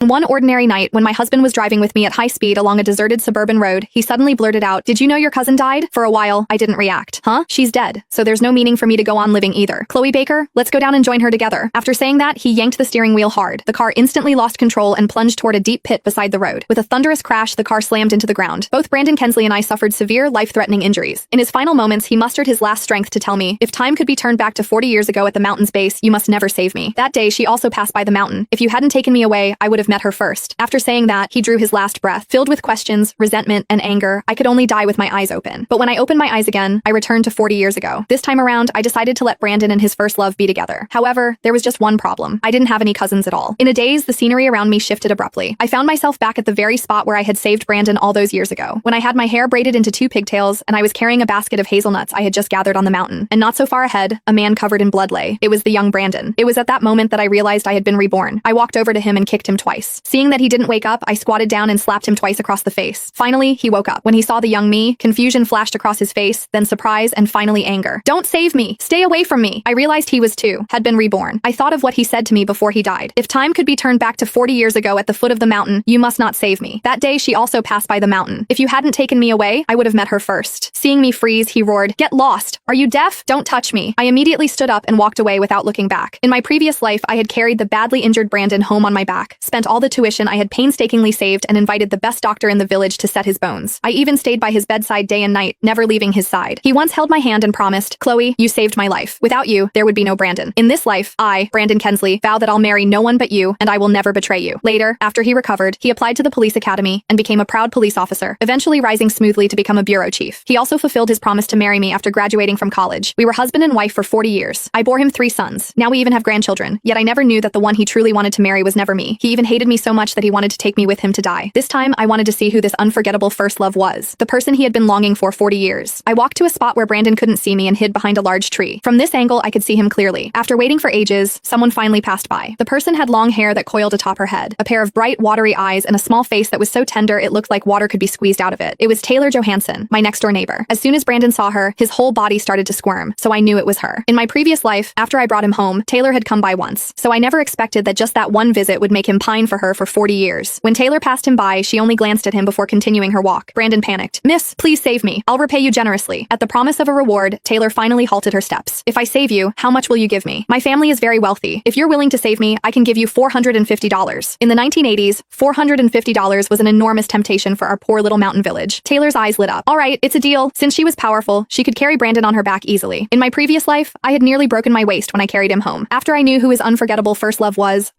One ordinary night, when my husband was driving with me at high speed along a deserted suburban road, he suddenly blurted out, "Did you know your cousin died?" For a while, I didn't react. Huh? She's dead, so there's no meaning for me to go on living either. Chloe Baker, let's go down and join her together. After saying that, he yanked the steering wheel hard. The car instantly lost control and plunged toward a deep pit beside the road. With a thunderous crash, the car slammed into the ground. Both Brandon Kensley and I suffered severe, life-threatening injuries. In his final moments, he mustered his last strength to tell me, "If time could be turned back to 40 years ago at the mountain's base, you must never save me." That day, she also passed by the mountain. If you hadn't taken me away, I would have met her first. After saying that, he drew his last breath. Filled with questions, resentment, and anger, I could only die with my eyes open. But when I opened my eyes again, I returned to 40 years ago. This time around, I decided to let Brandon and his first love be together. However, there was just one problem. I didn't have any cousins at all. In a daze, the scenery around me shifted abruptly. I found myself back at the very spot where I had saved Brandon all those years ago, when I had my hair braided into 2 pigtails and I was carrying a basket of hazelnuts I had just gathered on the mountain. And not so far ahead, a man covered in blood lay. It was the young Brandon. It was at that moment that I realized I had been reborn. I walked over to him and kicked him twice. Seeing that he didn't wake up, I squatted down and slapped him twice across the face. Finally, he woke up. When he saw the young me, confusion flashed across his face, then surprise and finally anger. "Don't save me! Stay away from me!" I realized he was too, had been reborn. I thought of what he said to me before he died. "If time could be turned back to 40 years ago at the foot of the mountain, you must not save me." That day, she also passed by the mountain. If you hadn't taken me away, I would have met her first. Seeing me freeze, he roared, "Get lost! Are you deaf? Don't touch me!" I immediately stood up and walked away without looking back. In my previous life, I had carried the badly injured Brandon home on my back, spent all the tuition I had painstakingly saved, and invited the best doctor in the village to set his bones. I even stayed by his bedside day and night, never leaving his side. He once held my hand and promised, "Chloe, you saved my life. Without you, there would be no Brandon. In this life, I, Brandon Kensley, vow that I'll marry no one but you, and I will never betray you." Later, after he recovered, he applied to the police academy and became a proud police officer, eventually rising smoothly to become a bureau chief. He also fulfilled his promise to marry me after graduating from college. We were husband and wife for 40 years. I bore him 3 sons. Now we even have grandchildren. Yet I never knew that the one he truly wanted to marry was never me. He even hated me so much that he wanted to take me with him to die. This time, I wanted to see who this unforgettable first love was, the person he had been longing for 40 years. I walked to a spot where Brandon couldn't see me and hid behind a large tree. From this angle, I could see him clearly. After waiting for ages, someone finally passed by. The person had long hair that coiled atop her head, a pair of bright, watery eyes, and a small face that was so tender it looked like water could be squeezed out of it. It was Taylor Johansson, my next-door neighbor. As soon as Brandon saw her, his whole body started to squirm, so I knew it was her. In my previous life, after I brought him home, Taylor had come by once, so I never expected that just that one visit would make him pine for her for 40 years. When Taylor passed him by, she only glanced at him before continuing her walk. Brandon panicked. "Miss, please save me. I'll repay you generously." At the promise of a reward, Taylor finally halted her steps. "If I save you, how much will you give me? My family is very wealthy. If you're willing to save me, I can give you $450. In the 1980s, $450 was an enormous temptation for our poor little mountain village. Taylor's eyes lit up. "All right, it's a deal." Since she was powerful, she could carry Brandon on her back easily. In my previous life, I had nearly broken my waist when I carried him home. After I knew who his unforgettable first love was, I